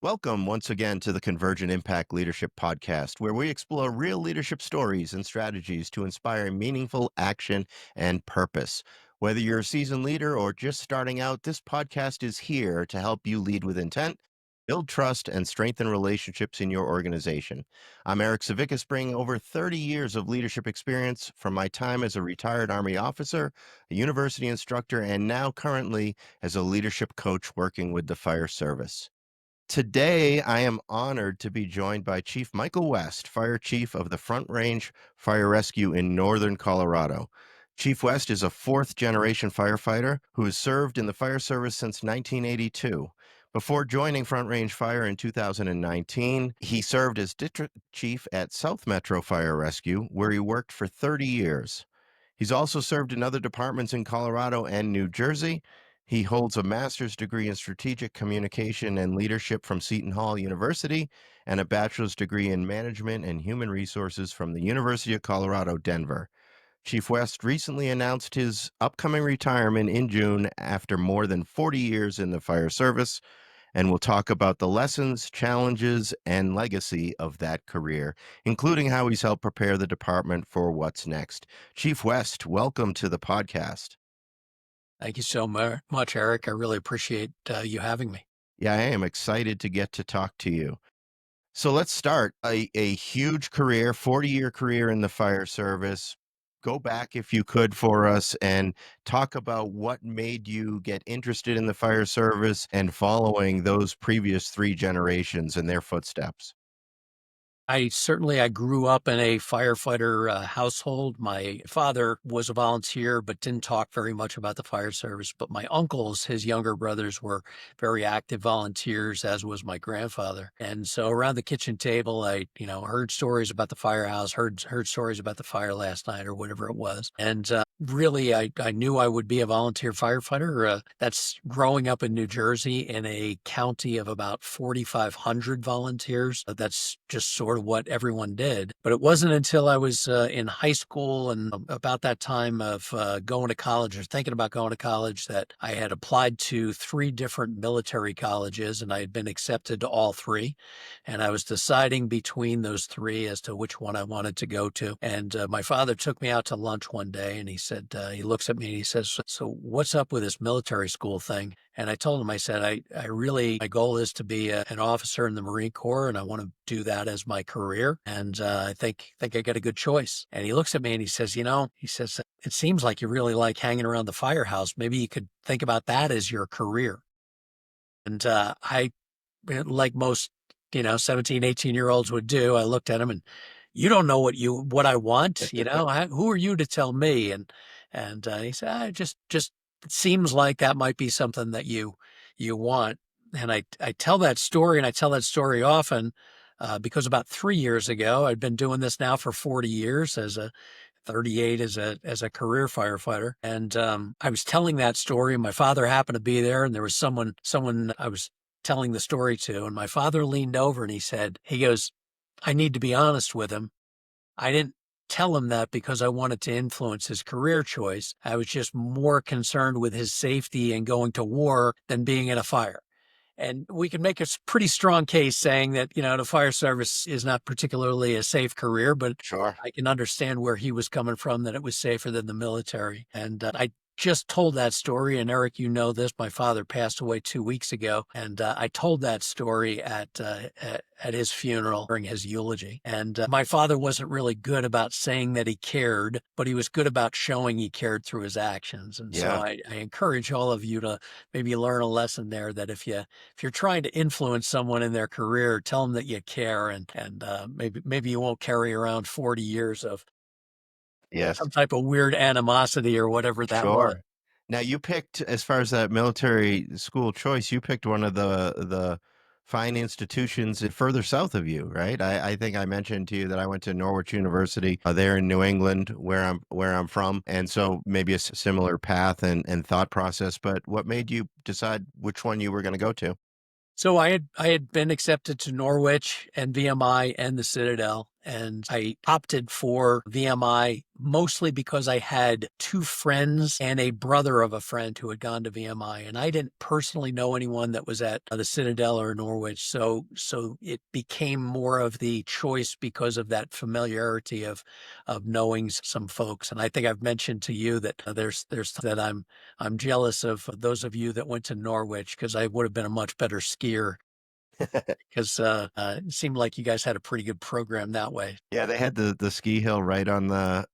Welcome once again to the Convergent Impact Leadership Podcast, where we explore real leadership stories and strategies to inspire meaningful action and purpose. Whether you're a seasoned leader or just starting out, this podcast is here to help you lead with intent, build trust, and strengthen relationships in your organization. I'm Eric Savickas, bringing over 30 years of leadership experience from my time as a retired Army officer, a university instructor, and now currently as a leadership coach working with the fire service. Today, I am honored to be joined by Chief Michael West, Fire Chief of the Front Range Fire Rescue in Northern Colorado. Chief West is a fourth generation firefighter who has served in the fire service since 1982. Before joining Front Range Fire in 2019, he served as district chief at South Metro Fire Rescue, where he worked for 30 years. He's also served in other departments in Colorado and New Jersey. He holds a master's degree in strategic communication and leadership from Seton Hall University and a bachelor's degree in management and human resources from the University of Colorado, Denver. Chief West recently announced his upcoming retirement in June after more than 40 years in the fire service, and we'll talk about the lessons, challenges, and legacy of that career, including how he's helped prepare the department for what's next. Chief West, welcome to the podcast. Thank you so much, Eric. I really appreciate you having me. Yeah, I am excited to get to talk to you. So let's start a huge career, 40-year career in the fire service. Go back, if you could, for us and talk about what made you get interested in the fire service and following those previous three generations in their footsteps. I grew up in a firefighter household. My father was a volunteer, but didn't talk very much about the fire service. But my uncles, his younger brothers, were very active volunteers, as was my grandfather. And so around the kitchen table, I, heard stories about the firehouse, heard stories about the fire last night or whatever it was. And really, I knew I would be a volunteer firefighter. That's growing up in New Jersey in a county of about 4,500 volunteers. That's just sort of what everyone did. But it wasn't until I was in high school and about that time of going to college or thinking about going to college that I had applied to three different military colleges and I had been accepted to all three. And I was deciding between those three as to which one I wanted to go to. And my father took me out to lunch one day and he said, he looks at me and he says, "So what's up with this military school thing?" And I told him, I said, I really, my goal is to be an officer in the Marine Corps and I want to do that as my career. And I think I got a good choice. And he looks at me and he says, it seems like you really like hanging around the firehouse. Maybe you could think about that as your career. And like most, 17, 18-year-olds would do, I looked at him and you don't know what I want, who are you to tell me? And he said, just it seems like that might be something that you want. And I tell that story and I tell that story often, because about 3 years ago, I'd been doing this now for 40 years as a 38 as a career firefighter. And, I was telling that story and my father happened to be there and there was someone I was telling the story to. And my father leaned over and he goes, "I need to be honest with him. I didn't tell him that because I wanted to influence his career choice. I was just more concerned with his safety and going to war than being in a fire." And we can make a pretty strong case saying that, the fire service is not particularly a safe career, but Sure. I can understand where he was coming from, that it was safer than the military. And I just told that story. And Eric, you know this, my father passed away 2 weeks ago. And I told that story at his funeral during his eulogy. And my father wasn't really good about saying that he cared, but he was good about showing he cared through his actions. And so Yeah. I encourage all of you to maybe learn a lesson there, that if you're trying to influence someone in their career, tell them that you care, and maybe you won't carry around 40 years of Yes. some type of weird animosity or whatever that was. Sure. Now you picked, as far as that military school choice, you picked one of the fine institutions further south of you, right? I think I mentioned to you that I went to Norwich University there in New England, where I'm from, and so maybe a similar path and thought process. But what made you decide which one you were going to go to? So I had been accepted to Norwich and VMI and the Citadel, and I opted for VMI mostly because I had two friends and a brother of a friend who had gone to VMI, and I didn't personally know anyone that was at the Citadel or Norwich. So it became more of the choice because of that familiarity of knowing some folks. And I think I've mentioned to you that there's that I'm jealous of those of you that went to Norwich because I would have been a much better skier because it seemed like you guys had a pretty good program that way. Yeah, they had the ski hill right on the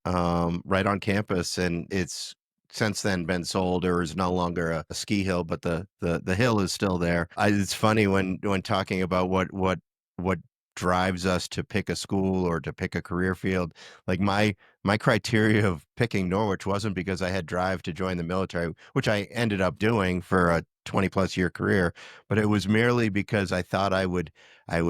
right on campus, and it's since then been sold or is no longer a ski hill, but the hill is still there. It's funny when talking about what drives us to pick a school or to pick a career field. Like my criteria of picking Norwich wasn't because I had drive to join the military, which I ended up doing for a 20 plus year career, but it was merely because I thought I would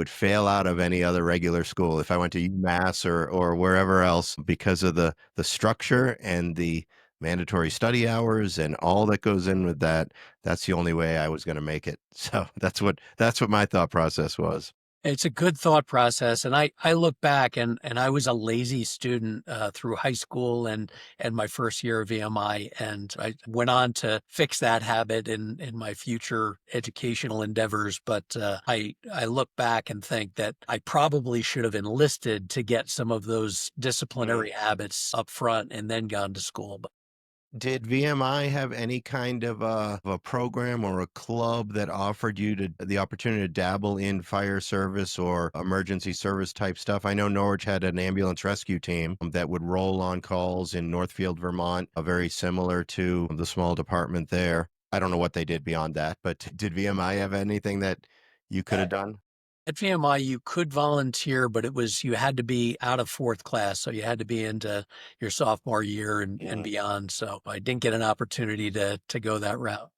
fail out of any other regular school if I went to UMass or wherever else because of the structure and the mandatory study hours and all that goes in with that. That's the only way I was going to make it. So that's what my thought process was. It's a good thought process, and I look back and I was a lazy student through high school and my first year of VMI, and I went on to fix that habit in my future educational endeavors. But I look back and think that I probably should have enlisted to get some of those Mm. disciplinary habits up front and then gone to school. Did VMI have any kind of a program or a club that offered you the opportunity to dabble in fire service or emergency service type stuff? I know Norwich had an ambulance rescue team that would roll on calls in Northfield, Vermont, very similar to the small department there. I don't know what they did beyond that, but did VMI have anything that you could have done? At VMI, you could volunteer, but you had to be out of fourth class. So you had to be into your sophomore year and beyond. So I didn't get an opportunity to go that route.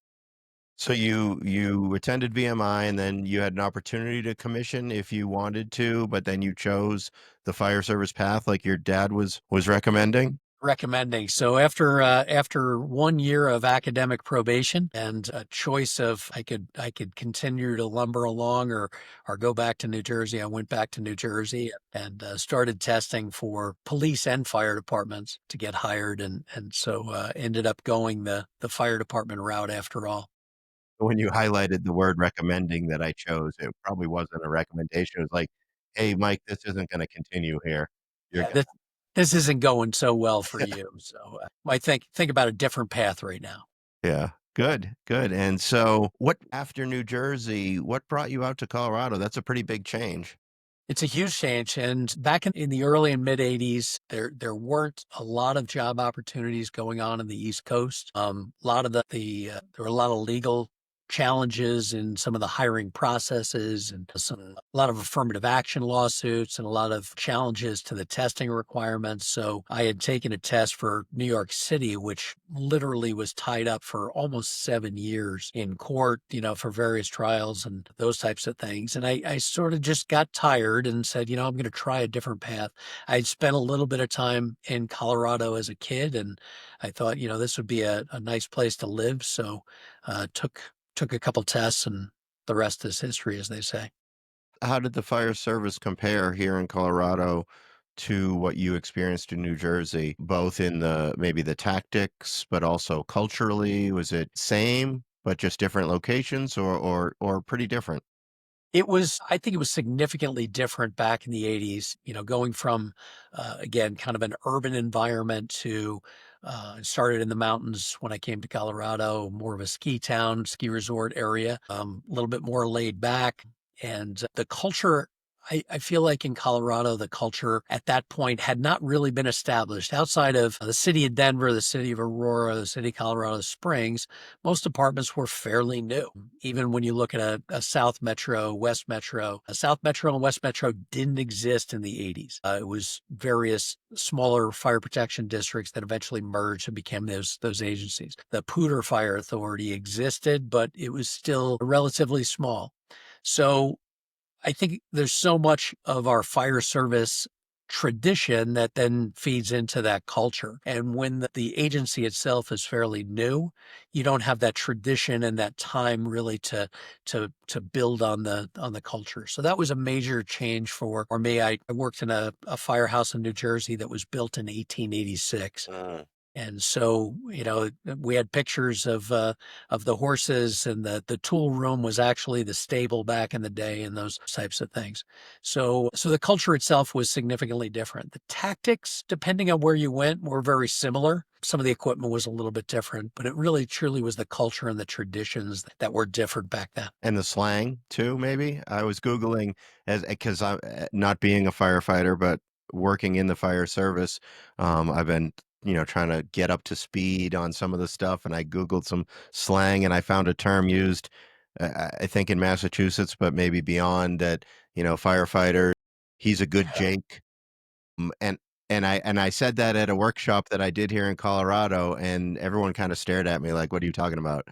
So you attended VMI and then you had an opportunity to commission if you wanted to, but then you chose the fire service path like your dad was recommending? Recommending. So after 1 year of academic probation and a choice of I could continue to lumber along or go back to New Jersey, I went back to New Jersey and started testing for police and fire departments to get hired, and so ended up going the fire department route after all. When you highlighted the word recommending that I chose, it probably wasn't a recommendation. It was like, "Hey, Mike, this isn't gonna continue here. You're Yeah, gonna." this isn't going so well for you. So I think about a different path right now. Yeah. Good, good. And so what after New Jersey, what brought you out to Colorado? That's a pretty big change. It's a huge change, and back in the early and mid '80s, there weren't a lot of job opportunities going on in the East Coast. A lot of there were a lot of legal challenges in some of the hiring processes, and a lot of affirmative action lawsuits, and a lot of challenges to the testing requirements. So I had taken a test for New York City, which literally was tied up for almost 7 years in court, for various trials and those types of things. And I sort of just got tired and said, I'm going to try a different path. I'd spent a little bit of time in Colorado as a kid, and I thought, this would be a nice place to live. So took a couple tests, and the rest is history, as they say. How did the fire service compare here in Colorado to what you experienced in New Jersey, both in the maybe the tactics, but also culturally? Was it same, but just different locations or pretty different? I think it was significantly different back in the '80s, going from, again, kind of an urban environment to, started in the mountains when I came to Colorado, more of a ski town, ski resort area, a little bit more laid back. And the culture, I feel like in Colorado, the culture at that point had not really been established outside of the city of Denver, the city of Aurora, the city of Colorado Springs. Most apartments were fairly new. Even when you look at a South Metro, West Metro, a South Metro and West Metro didn't exist in the '80s. It was various smaller fire protection districts that eventually merged and became those agencies. The Poudre Fire Authority existed, but it was still relatively small. So I think there's so much of our fire service tradition that then feeds into that culture. And when the agency itself is fairly new, you don't have that tradition and that time really to build on the culture. So that was a major change for me. I worked in a firehouse in New Jersey that was built in 1886. And so, we had pictures of the horses, and the tool room was actually the stable back in the day, and those types of things. So the culture itself was significantly different. The tactics, depending on where you went, were very similar. Some of the equipment was a little bit different, but it really truly was the culture and the traditions that were different back then. And the slang too, maybe? I was Googling as because I'm not being a firefighter, but working in the fire service. I've been, trying to get up to speed on some of the stuff, and I Googled some slang and I found a term used, I think in Massachusetts, but maybe beyond that, firefighter, he's a good Jake. And and I said that at a workshop that I did here in Colorado, and everyone kind of stared at me like, "What are you talking about?"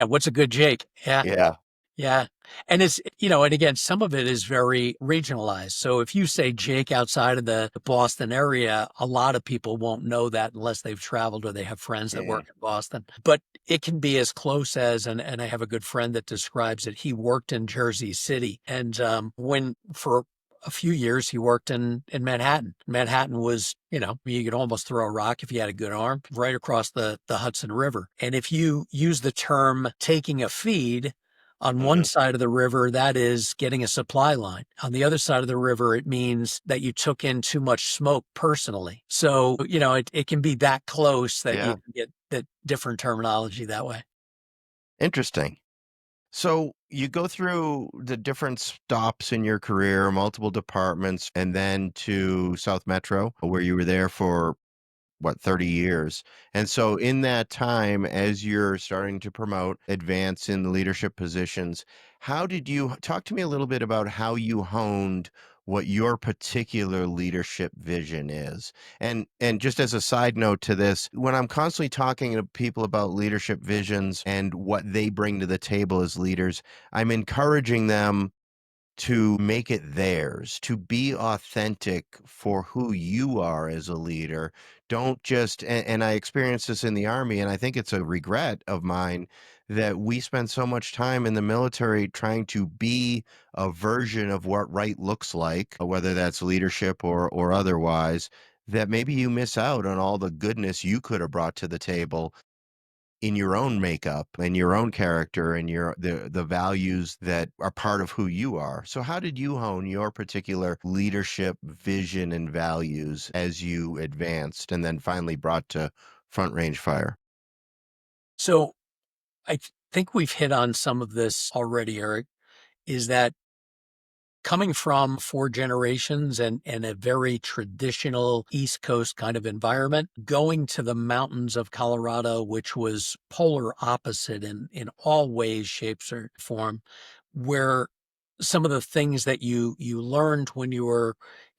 And what's a good Jake? Yeah. Yeah. Yeah. And and again, some of it is very regionalized. So if you say Jake outside of the Boston area, a lot of people won't know that unless they've traveled or they have friends that Yeah. work in Boston. But it can be as close as, and I have a good friend that describes it. He worked in Jersey City, and when for a few years he worked in Manhattan. Manhattan was, you could almost throw a rock if you had a good arm right across the Hudson River. And if you use the term taking a feed, on one Mhm. side of the river, that is getting a supply line. On the other side of the river, it means that you took in too much smoke personally. So, it can be that close that you Yeah. can get that different terminology that way. Interesting. So you go through the different stops in your career, multiple departments, and then to South Metro, where you were there for what, 30 years. And so in that time, as you're starting to promote, advance in leadership positions, how did you talk to me a little bit about how you honed what your particular leadership vision is? And just as a side note to this, when I'm constantly talking to people about leadership visions and what they bring to the table as leaders, I'm encouraging them to make it theirs, to be authentic for who you are as a leader. Don't just, and I experienced this in the Army, and I think it's a regret of mine that we spend so much time in the military trying to be a version of what right looks like, whether that's leadership or otherwise, that maybe you miss out on all the goodness you could have brought to the table in your own makeup and your own character and the values that are part of who you are. So how did you hone your particular leadership vision and values as you advanced and then finally brought to Front Range Fire? So think we've hit on some of this already, Eric, is that coming from 4 generations and a very traditional East Coast kind of environment, going to the mountains of Colorado, which was polar opposite in all ways, shapes, or form, where some of the things that you learned when you were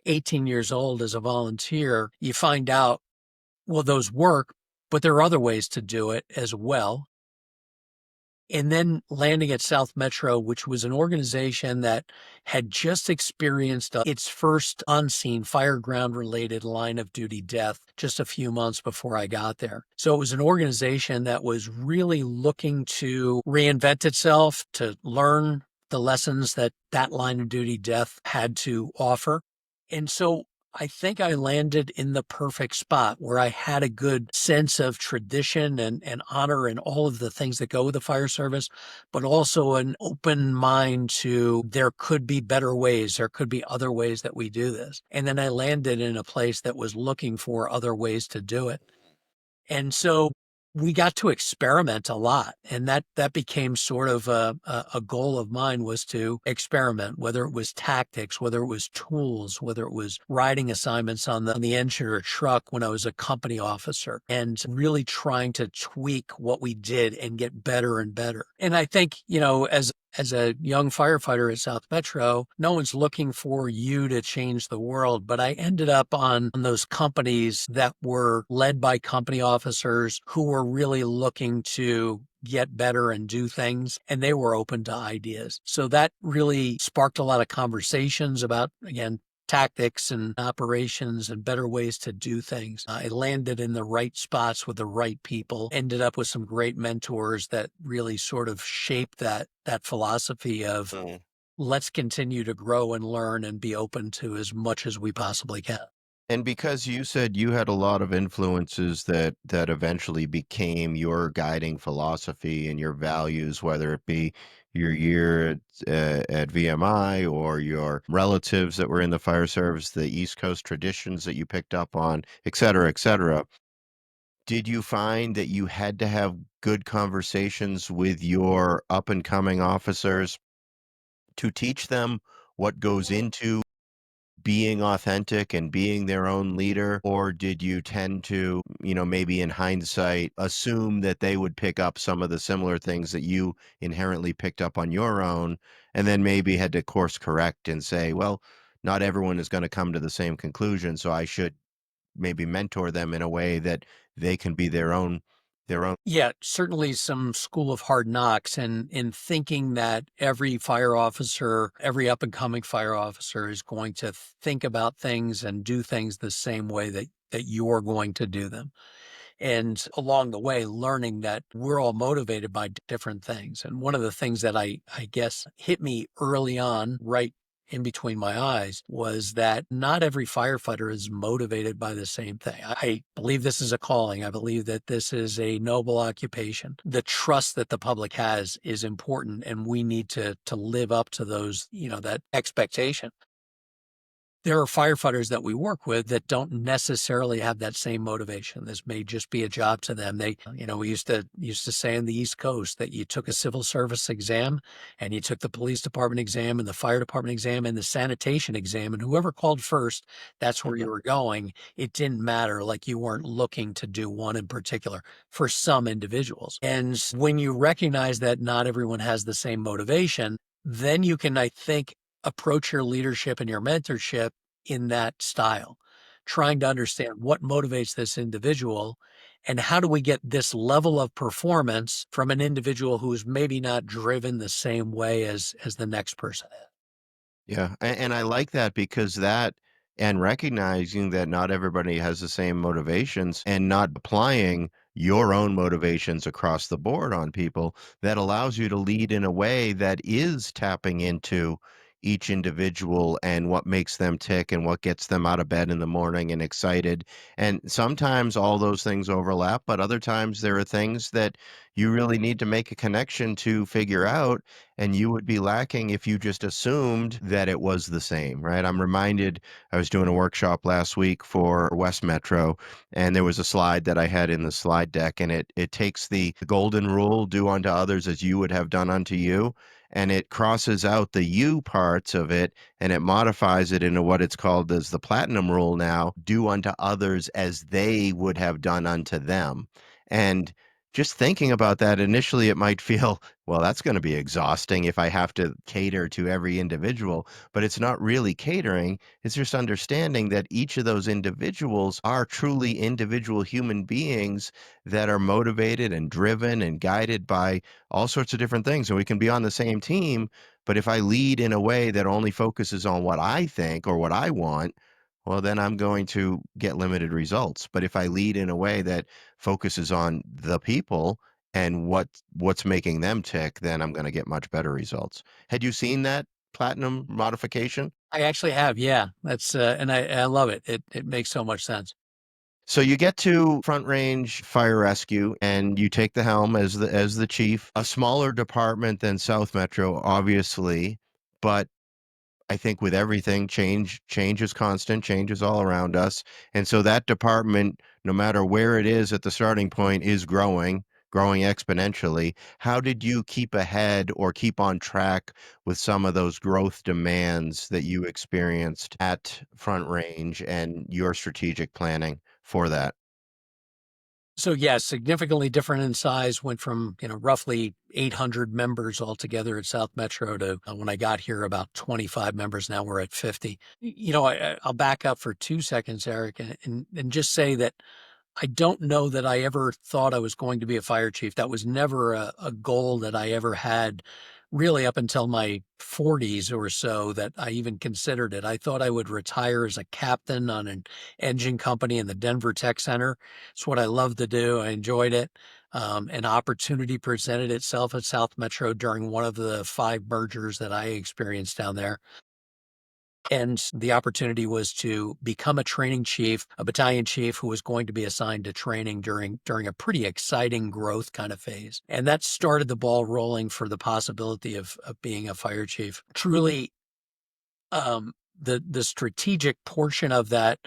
18 years old as a volunteer, you find out, well, those work, but there are other ways to do it as well. And then landing at South Metro, which was an organization that had just experienced its first unseen fireground related line of duty death just a few months before I got there. So it was an organization that was really looking to reinvent itself, to learn the lessons that that line of duty death had to offer. And so I think I landed in the perfect spot where I had a good sense of tradition and honor and all of the things that go with the fire service, but also an open mind to there could be better ways. There could be other ways that we do this. And then I landed in a place that was looking for other ways to do it. And so we got to experiment a lot, and that became sort of a goal of mine, was to experiment, whether it was tactics, whether it was tools, whether it was riding assignments on the engine or truck when I was a company officer, and really trying to tweak what we did and get better and better. And I think, as a young firefighter at South Metro, no one's looking for you to change the world. But I ended up on those companies that were led by company officers who were really looking to get better and do things, and they were open to ideas. So that really sparked a lot of conversations about, again, tactics and operations and better ways to do things. I landed in the right spots with the right people, ended up with some great mentors that really sort of shaped that philosophy of let's continue to grow and learn and be open to as much as we possibly can. And because you said you had a lot of influences that eventually became your guiding philosophy and your values, whether it be your year at VMI or your relatives that were in the fire service, the East Coast traditions that you picked up on, et cetera, et cetera. Did you find that you had to have good conversations with your up and coming officers to teach them what goes into being authentic and being their own leader? Or did you tend to, maybe in hindsight, assume that they would pick up some of the similar things that you inherently picked up on your own, and then maybe had to course correct and say, well, not everyone is going to come to the same conclusion, so I should maybe mentor them in a way that they can be their own. Yeah, certainly some school of hard knocks and in thinking that every fire officer, every up and coming fire officer is going to think about things and do things the same way that you're going to do them. And along the way, learning that we're all motivated by different things. And one of the things that I guess hit me early on, right in between my eyes, was that not every firefighter is motivated by the same thing. I believe this is a calling. I believe that this is a noble occupation. The trust that the public has is important, and we need to live up to those, that expectation. There are firefighters that we work with that don't necessarily have that same motivation. This may just be a job to them. We used to say on the East Coast that you took a civil service exam and you took the police department exam and the fire department exam and the sanitation exam, and whoever called first, that's where you were going. It didn't matter, like you weren't looking to do one in particular for some individuals. And when you recognize that not everyone has the same motivation, then you can, I think, approach your leadership and your mentorship in that style, trying to understand what motivates this individual and how do we get this level of performance from an individual who's maybe not driven the same way as the next person is. Yeah, and I like that because that and recognizing that not everybody has the same motivations and not applying your own motivations across the board on people, that allows you to lead in a way that is tapping into each individual and what makes them tick and what gets them out of bed in the morning and excited. And sometimes all those things overlap, but other times there are things that you really need to make a connection to figure out, and you would be lacking if you just assumed that it was the same, right? I'm reminded I was doing a workshop last week for West Metro, and there was a slide that I had in the slide deck, and it takes the golden rule, do unto others as you would have done unto you, and it crosses out the you parts of it, and it modifies it into what it's called as the platinum rule now, do unto others as they would have done unto them. And just thinking about that initially, it might feel, well, that's going to be exhausting if I have to cater to every individual, but it's not really catering. It's just understanding that each of those individuals are truly individual human beings that are motivated and driven and guided by all sorts of different things. And we can be on the same team, but if I lead in a way that only focuses on what I think or what I want, well, then I'm going to get limited results. But if I lead in a way that focuses on the people and what's making them tick, then I'm going to get much better results. Had you seen that platinum modification? I actually have, yeah. That's and I love it. It makes so much sense. So you get to Front Range Fire Rescue and you take the helm as the chief, a smaller department than South Metro, obviously, but I think with everything, change is constant, change is all around us. And so that department, no matter where it is at the starting point, is growing exponentially. How did you keep ahead or keep on track with some of those growth demands that you experienced at Front Range and your strategic planning for that? So yes, significantly different in size. Went from roughly 800 members altogether at South Metro to when I got here about 25 members. Now we're at 50. I'll back up for 2 seconds, Eric, and just say that I don't know that I ever thought I was going to be a fire chief. That was never a goal that I ever had really up until my 40s or so that I even considered it. I thought I would retire as a captain on an engine company in the Denver Tech Center. It's what I love to do. I enjoyed it. An opportunity presented itself at South Metro during one of the 5 mergers that I experienced down there. And the opportunity was to become a training chief, a battalion chief who was going to be assigned to training during a pretty exciting growth kind of phase. And that started the ball rolling for the possibility of being a fire chief. Truly, the strategic portion of that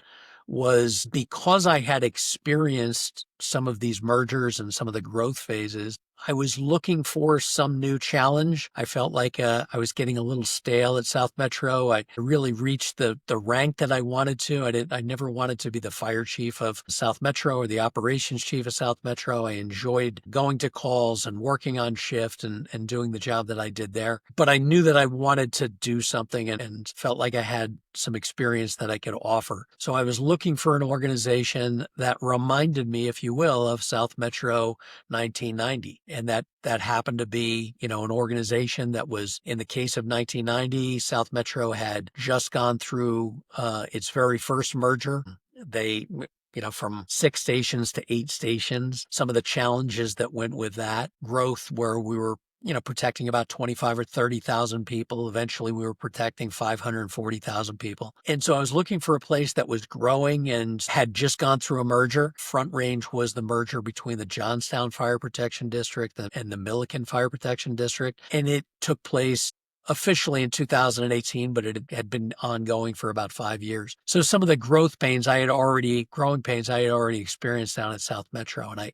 was because I had experienced some of these mergers and some of the growth phases. I was looking for some new challenge. I felt like I was getting a little stale at South Metro. I really reached the rank that I wanted to. I never wanted to be the fire chief of South Metro or the operations chief of South Metro. I enjoyed going to calls and working on shift and doing the job that I did there. But I knew that I wanted to do something and felt like I had some experience that I could offer. So I was looking for an organization that reminded me, if you will, of South Metro 1990. And that happened to be, an organization that was, in the case of 1990, South Metro had just gone through its very first merger. They from 6 stations to 8 stations, some of the challenges that went with that growth where we were protecting about 25 or 30,000 people. Eventually we were protecting 540,000 people. And so I was looking for a place that was growing and had just gone through a merger. Front Range was the merger between the Johnstown Fire Protection District and the Milliken Fire Protection District. And it took place officially in 2018, but it had been ongoing for about 5 years. So some of the growing pains I had already experienced down at South Metro. And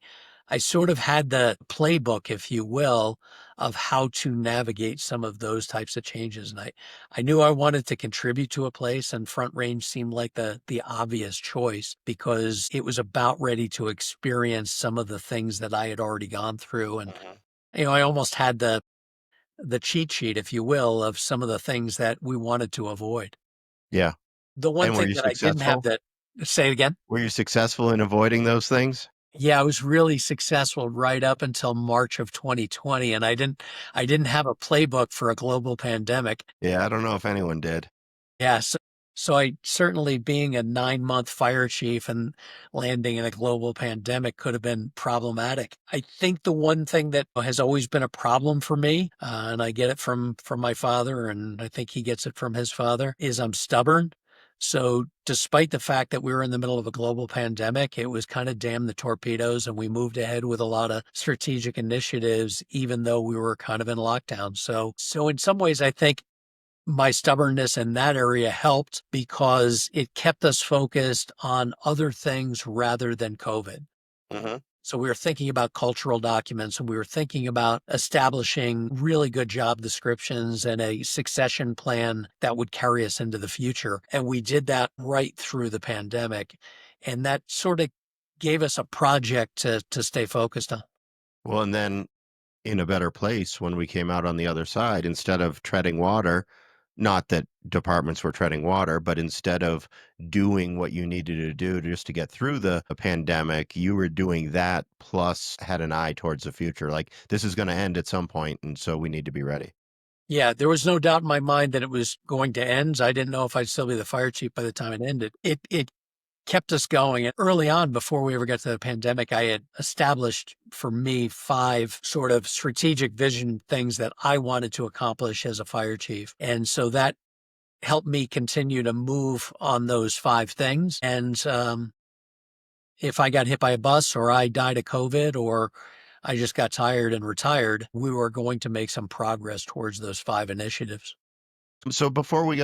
I sort of had the playbook, if you will, of how to navigate some of those types of changes. And I knew I wanted to contribute to a place, and Front Range seemed like the obvious choice because it was about ready to experience some of the things that I had already gone through. And, I almost had the cheat sheet, if you will, of some of the things that we wanted to avoid. Yeah. The one And were thing you that I didn't have successful? that say it again? Were you successful in avoiding those things? Yeah, I was really successful right up until March of 2020, and I didn't have a playbook for a global pandemic. Yeah, I don't know if anyone did. Yeah, so I certainly being a 9-month fire chief and landing in a global pandemic could have been problematic. I think the one thing that has always been a problem for me, and I get it from my father, and I think he gets it from his father, is I'm stubborn. So despite the fact that we were in the middle of a global pandemic, it was kind of damn the torpedoes, and we moved ahead with a lot of strategic initiatives, even though we were kind of in lockdown. So in some ways, I think my stubbornness in that area helped because it kept us focused on other things rather than COVID. Mhm. So we were thinking about cultural documents, and we were thinking about establishing really good job descriptions and a succession plan that would carry us into the future. And we did that right through the pandemic. And that sort of gave us a project to stay focused on. Well, and then in a better place when we came out on the other side, instead of treading water, not that departments were treading water, but instead of doing what you needed to do just to get through the pandemic, you were doing that plus had an eye towards the future. Like this is going to end at some point, and so we need to be ready. Yeah, there was no doubt in my mind that it was going to end. I didn't know if I'd still be the fire chief by the time it ended. It kept us going. And early on, before we ever got to the pandemic, I had established for me 5 sort of strategic vision things that I wanted to accomplish as a fire chief. And so that helped me continue to move on those 5 things. And if I got hit by a bus or I died of COVID or I just got tired and retired, we were going to make some progress towards those 5 initiatives. So before we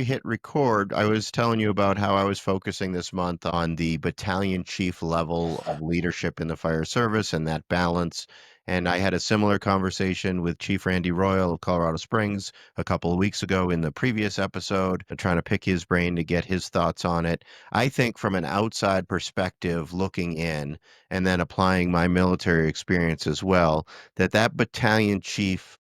hit record, I was telling you about how I was focusing this month on the battalion chief level of leadership in the fire service and that balance. And I had a similar conversation with Chief Randy Royal of Colorado Springs a couple of weeks ago in the previous episode, trying to pick his brain to get his thoughts on it. I think from an outside perspective, looking in and then applying my military experience as well, that battalion chief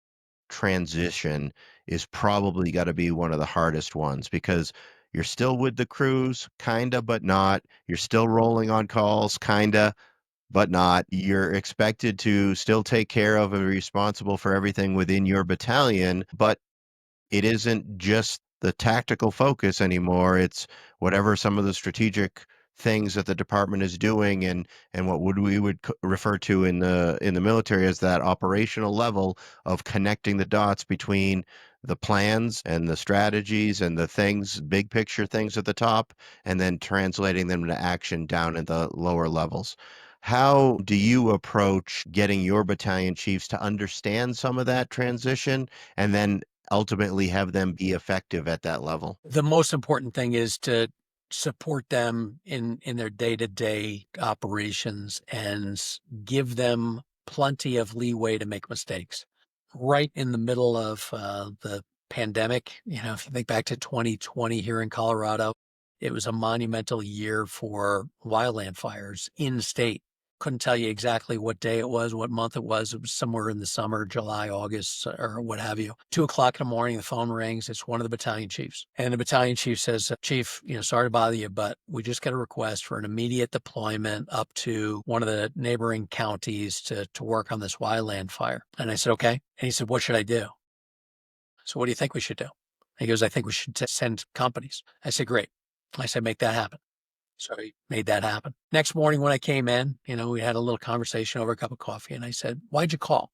transition is probably got to be one of the hardest ones because you're still with the crews, kinda, but not. You're still rolling on calls, kinda, but not. You're expected to still take care of and be responsible for everything within your battalion, but it isn't just the tactical focus anymore. It's whatever some of the strategic things that the department is doing, and what we would refer to in the military as that operational level of connecting the dots between the plans and the strategies and the things, big picture things at the top, and then translating them to action down at the lower levels. How do you approach getting your battalion chiefs to understand some of that transition and then ultimately have them be effective at that level? The most important thing is to support them in their day-to-day operations and give them plenty of leeway to make mistakes. Right in the middle of the pandemic, if you think back to 2020 here in Colorado, it was a monumental year for wildland fires in state. Couldn't tell you exactly what day it was, what month it was. It was somewhere in the summer, July, August, or what have you. 2 o'clock in the morning, the phone rings. It's one of the battalion chiefs. And the battalion chief says, Chief, sorry to bother you, but we just got a request for an immediate deployment up to one of the neighboring counties to work on this wildland fire. And I said, okay. And he said, what should I do? So what do you think we should do? He goes, I think we should send companies. I said, great. I said, make that happen. So he made that happen. Next morning when I came in, we had a little conversation over a cup of coffee and I said, why'd you call?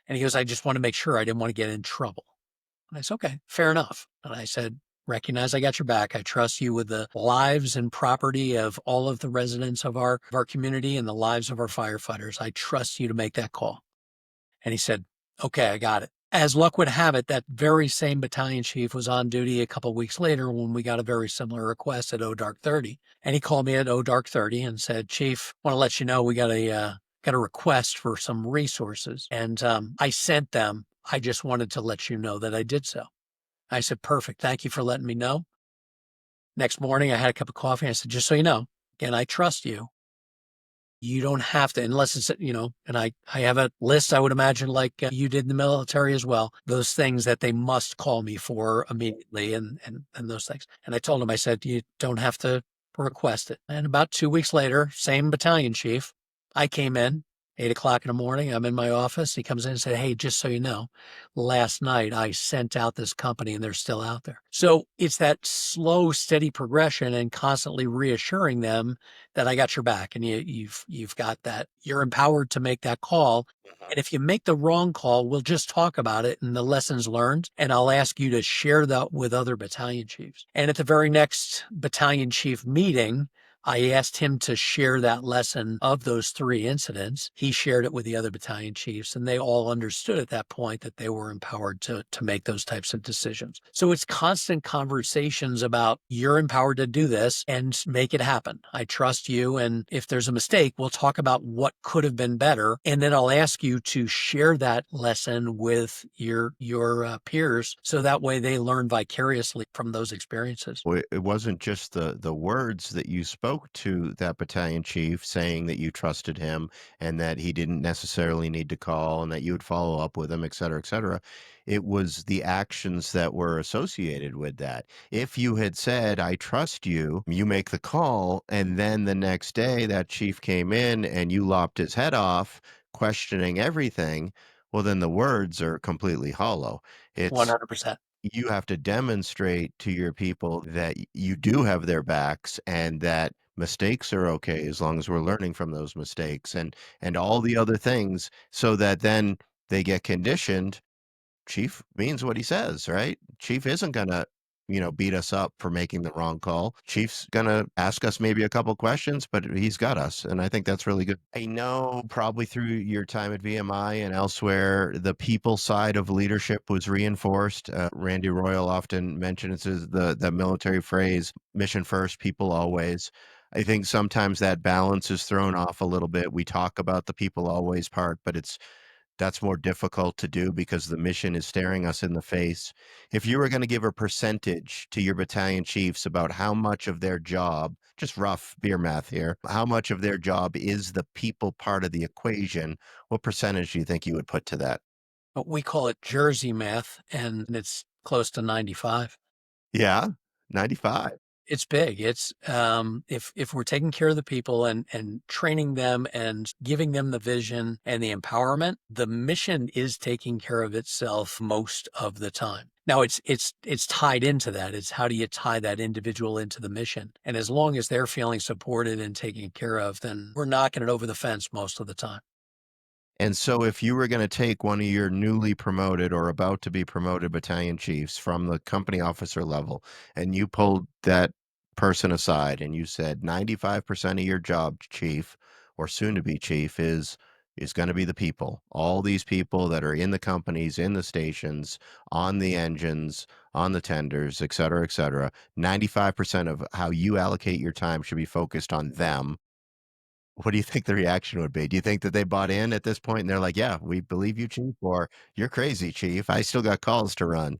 And he goes, I just want to make sure I didn't want to get in trouble. And I said, okay, fair enough. And I said, recognize I got your back. I trust you with the lives and property of all of the residents of our community and the lives of our firefighters. I trust you to make that call. And he said, okay, I got it. As luck would have it, that very same battalion chief was on duty a couple of weeks later when we got a very similar request at 0:30. And he called me at 0:30 and said, Chief, want to let you know we got a request for some resources. And I sent them. I just wanted to let you know that I did so. I said, perfect. Thank you for letting me know. Next morning, I had a cup of coffee. I said, just so you know, again, I trust you. You don't have to, unless it's, and I have a list, I would imagine, like you did in the military as well, those things that they must call me for immediately and those things. And I told him, I said, you don't have to request it. And about 2 weeks later, same battalion chief, I came in, 8 o'clock in the morning. I'm in my office. He comes in and said, hey, just so you know, last night I sent out this company and they're still out there. So it's that slow, steady progression and constantly reassuring them that I got your back and you've got that. You're empowered to make that call. And if you make the wrong call, we'll just talk about it and the lessons learned. And I'll ask you to share that with other battalion chiefs. And at the very next battalion chief meeting, I asked him to share that lesson of those 3 incidents. He shared it with the other battalion chiefs, and they all understood at that point that they were empowered to make those types of decisions. So it's constant conversations about you're empowered to do this and make it happen. I trust you. And if there's a mistake, we'll talk about what could have been better. And then I'll ask you to share that lesson with your peers so that way they learn vicariously from those experiences. It wasn't just the words that you spoke to that battalion chief saying that you trusted him and that he didn't necessarily need to call and that you would follow up with him, et cetera, et cetera. It was the actions that were associated with that. If you had said, I trust you, you make the call, and then the next day that chief came in and you lopped his head off, questioning everything, well, then the words are completely hollow. It's 100%. you have to demonstrate to your people that you do have their backs and that mistakes are okay as long as we're learning from those mistakes and all the other things so that then they get conditioned. Chief means what he says, right? Chief isn't gonna, beat us up for making the wrong call. Chief's gonna ask us maybe a couple questions, but he's got us, and I think that's really good. I know probably through your time at VMI and elsewhere, the people side of leadership was reinforced. Randy Royal often mentions the military phrase, mission first, people always. I think sometimes that balance is thrown off a little bit. We talk about the people always part, but that's more difficult to do because the mission is staring us in the face. If you were going to give a percentage to your battalion chiefs about how much of their job, just rough beer math here, how much of their job is the people part of the equation, what percentage do you think you would put to that? But we call it Jersey math, and it's close to 95. Yeah, 95. It's big. It's if we're taking care of the people and training them and giving them the vision and the empowerment, the mission is taking care of itself most of the time. Now it's tied into that. It's how do you tie that individual into the mission? And as long as they're feeling supported and taken care of, then we're knocking it over the fence most of the time. And so if you were going to take one of your newly promoted or about to be promoted battalion chiefs from the company officer level, and you pulled that person aside and you said 95% of your job, chief, or soon to be chief, is going to be the people. All these people that are in the companies, in the stations, on the engines, on the tenders, et cetera, et cetera. 95% of how you allocate your time should be focused on them. What do you think the reaction would be? Do you think that they bought in at this point and they're like, "Yeah, we believe you, chief," or "You're crazy, chief. I still got calls to run."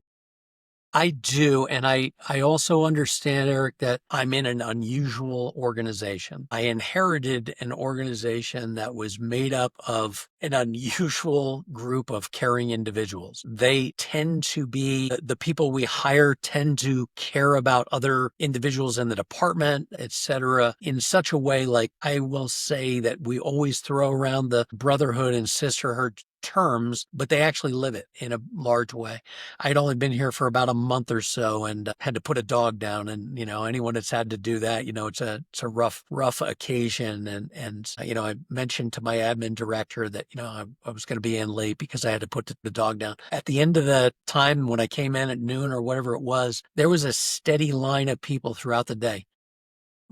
I do, and I also understand, Eric, that I'm in an unusual organization. I inherited an organization that was made up of an unusual group of caring individuals. They tend to be the people we hire tend to care about other individuals in the department, etc., in such a way, like I will say that we always throw around the brotherhood and sisterhood terms, but they actually live it in a large way. I'd only been here for about a month or so and had to put a dog down. And, anyone that's had to do that, it's a rough occasion. And I mentioned to my admin director that, I was going to be in late because I had to put the dog down. At the end of the time when I came in at noon or whatever it was, there was a steady line of people throughout the day,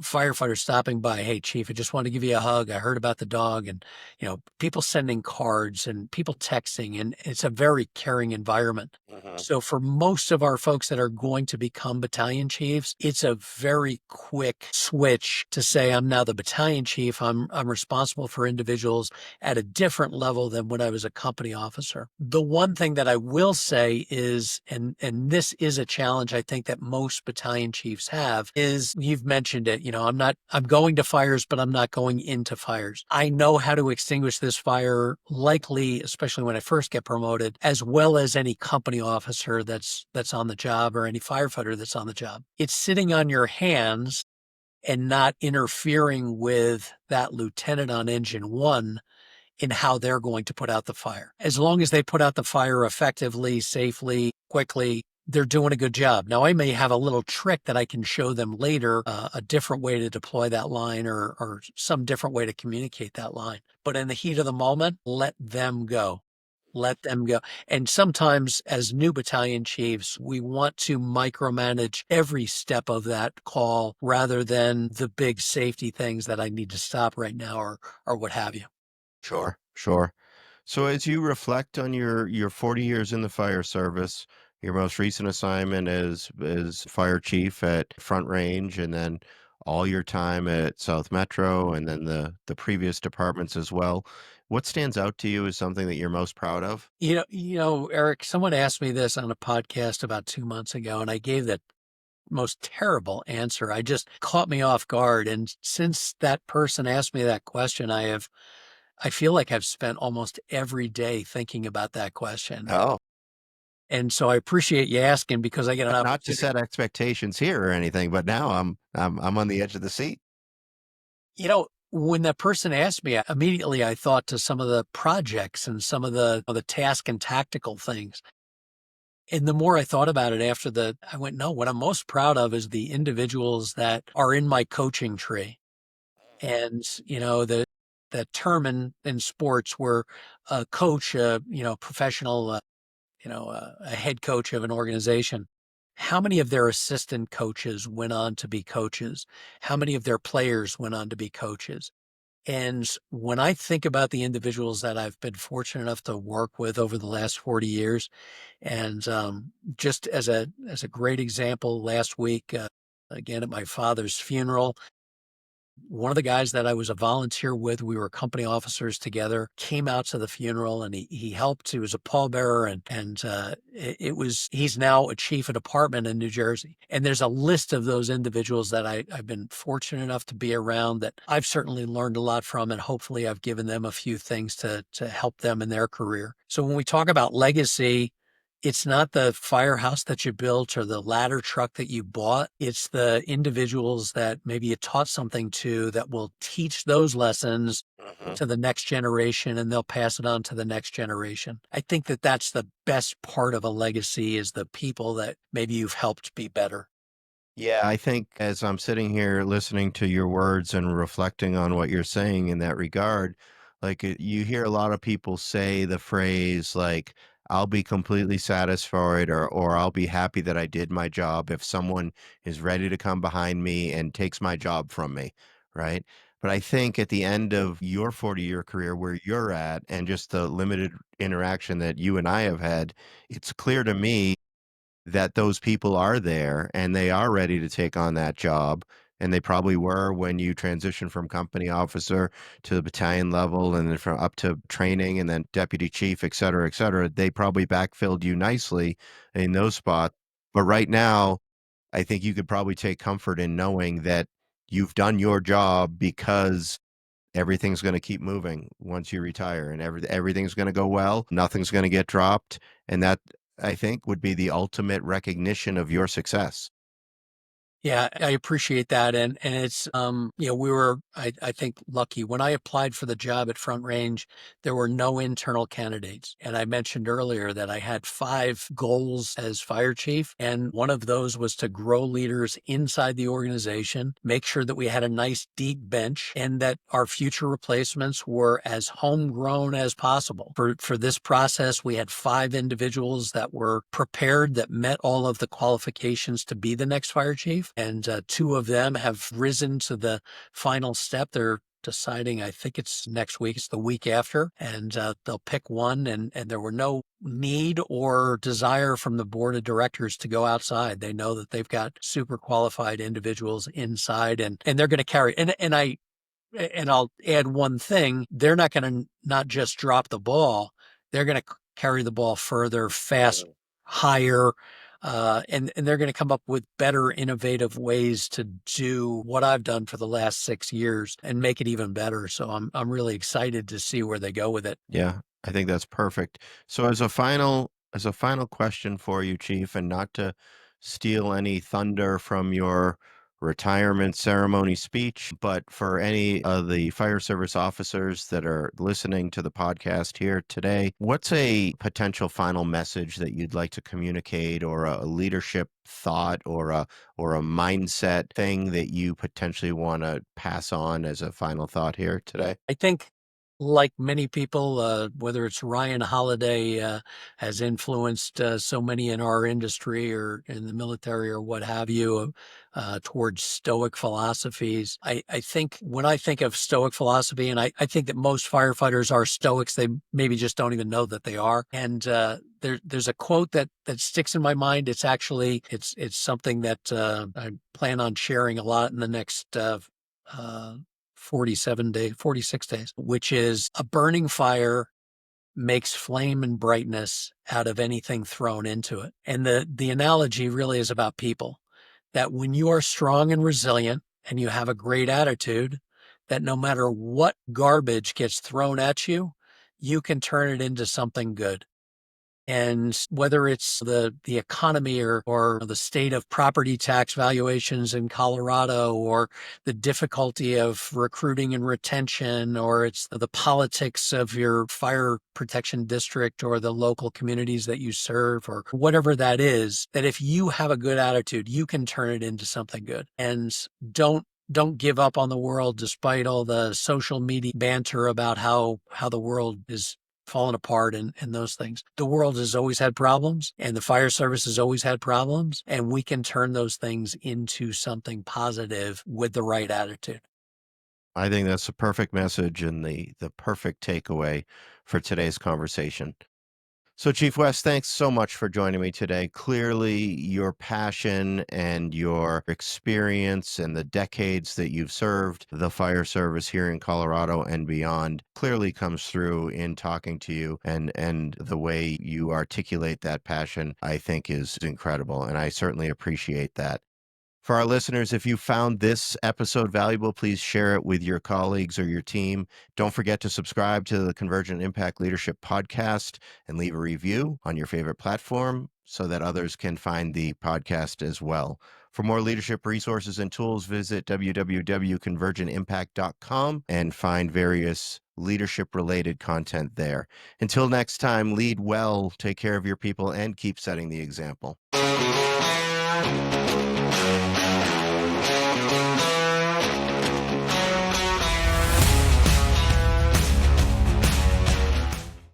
firefighter stopping by. Hey, chief, I just wanted to give you a hug. I heard about the dog, and, people sending cards and people texting, and it's a very caring environment. Mhm. So for most of our folks that are going to become battalion chiefs, it's a very quick switch to say, I'm now the battalion chief. I'm responsible for individuals at a different level than when I was a company officer. The one thing that I will say is, and this is a challenge I think that most battalion chiefs have, is you've mentioned it, I'm going to fires, but I'm not going into fires. I know how to extinguish this fire, likely, especially when I first get promoted, as well as any company officer that's on the job or any firefighter that's on the job. It's sitting on your hands and not interfering with that lieutenant on engine one in how they're going to put out the fire. As long as they put out the fire effectively, safely, quickly, they're doing a good job. Now, I may have a little trick that I can show them later, a different way to deploy that line or some different way to communicate that line. But in the heat of the moment, let them go. Let them go. And sometimes, as new battalion chiefs, we want to micromanage every step of that call rather than the big safety things that I need to stop right now or what have you. Sure, sure. So as you reflect on your 40 years in the fire service, your most recent assignment is fire chief at Front Range, and then all your time at South Metro, and then the previous departments as well. What stands out to you as something that you're most proud of? Eric, someone asked me this on a podcast about 2 months ago, and I gave that most terrible answer. I just caught me off guard. And since that person asked me that question, I feel like I've spent almost every day thinking about that question. Oh, And so I appreciate you asking because I get an not to opportunity. set expectations here or anything, but now I'm on the edge of the seat. When that person asked me, immediately I thought to some of the projects and some of the task and tactical things. And the more I thought about it I went, no, what I'm most proud of is the individuals that are in my coaching tree. And, that term in sports where a coach, professional, a head coach of an organization, how many of their assistant coaches went on to be coaches? How many of their players went on to be coaches? And when I think about the individuals that I've been fortunate enough to work with over the last 40 years, and just as a great example, last week, again at my father's funeral, one of the guys that I was a volunteer with, we were company officers together, came out to the funeral and he helped. He was a pallbearer he's now a chief of department in New Jersey. And there's a list of those individuals that I've been fortunate enough to be around that I've certainly learned a lot from. And hopefully I've given them a few things to help them in their career. So when we talk about legacy, It's not the firehouse that you built or the ladder truck that you bought. It's the individuals that maybe you taught something to that will teach those lessons Mhm. to the next generation, and they'll pass it on to the next generation. I think that that's the best part of a legacy is the people that maybe you've helped be better. Yeah, I think as I'm sitting here listening to your words and reflecting on what you're saying in that regard, like you hear a lot of people say the phrase like I'll be completely satisfied or I'll be happy that I did my job if someone is ready to come behind me and takes my job from me, right? But I think at the end of your 40-year career where you're at and just the limited interaction that you and I have had, it's clear to me that those people are there and they are ready to take on that job. And they probably were when you transition from company officer to the battalion level and then from up to training and then deputy chief, et cetera, et cetera. They probably backfilled you nicely in those spots. But right now, I think you could probably take comfort in knowing that you've done your job because everything's gonna keep moving once you retire, and everything's gonna go well, nothing's gonna get dropped, and that, I think, would be the ultimate recognition of your success. Yeah, I appreciate that. And it's we were I think lucky. When I applied for the job at Front Range, there were no internal candidates. And I mentioned earlier that I had 5 goals as fire chief, and one of those was to grow leaders inside the organization, make sure that we had a nice deep bench and that our future replacements were as homegrown as possible. For this process, we had 5 individuals that were prepared that met all of the qualifications to be the next fire chief and 2 of them have risen to the final step. They're deciding, I think it's next week, it's the week after, and they'll pick one. And there were no need or desire from the board of directors to go outside. They know that they've got super qualified individuals inside, and they're going to carry. And I'll add one thing: they're not going to not just drop the ball; they're going to carry the ball further, fast, Mhm. higher, and they're going to come up with better, innovative ways to do what I've done for the last 6 years and make it even better. So I'm really excited to see where they go with it. Yeah, I think that's perfect. So as a final question for you, Chief, and not to steal any thunder from your retirement ceremony speech, but for any of the fire service officers that are listening to the podcast here today, what's a potential final message that you'd like to communicate or a leadership thought or a mindset thing that you potentially want to pass on as a final thought here today? I think, like many people, whether it's Ryan Holiday has influenced so many in our industry or in the military or what have you, towards Stoic philosophies. I think when I think of Stoic philosophy, and I think that most firefighters are Stoics, they maybe just don't even know that they are. And there's a quote that sticks in my mind. It's actually it's something that I plan on sharing a lot in the next. Uh, 47 days, 46 days, which is a burning fire makes flame and brightness out of anything thrown into it. And the analogy really is about people, that when you are strong and resilient and you have a great attitude, that no matter what garbage gets thrown at you, you can turn it into something good. And whether it's the economy or the state of property tax valuations in Colorado or the difficulty of recruiting and retention, or it's the politics of your fire protection district or the local communities that you serve or whatever that is, that if you have a good attitude, you can turn it into something good. And don't give up on the world despite all the social media banter about how the world is fallen apart and those things. The world has always had problems and the fire service has always had problems, and we can turn those things into something positive with the right attitude. I think that's the perfect message and the perfect takeaway for today's conversation. So, Chief West, thanks so much for joining me today. Clearly, your passion and your experience and the decades that you've served the fire service here in Colorado and beyond clearly comes through in talking to you, and the way you articulate that passion, I think, is incredible. And I certainly appreciate that. For our listeners, if you found this episode valuable, please share it with your colleagues or your team. Don't forget to subscribe to the Convergent Impact Leadership Podcast and leave a review on your favorite platform so that others can find the podcast as well. For more leadership resources and tools, visit www.convergentimpact.com and find various leadership related content there. Until next time, lead well, take care of your people, and keep setting the example.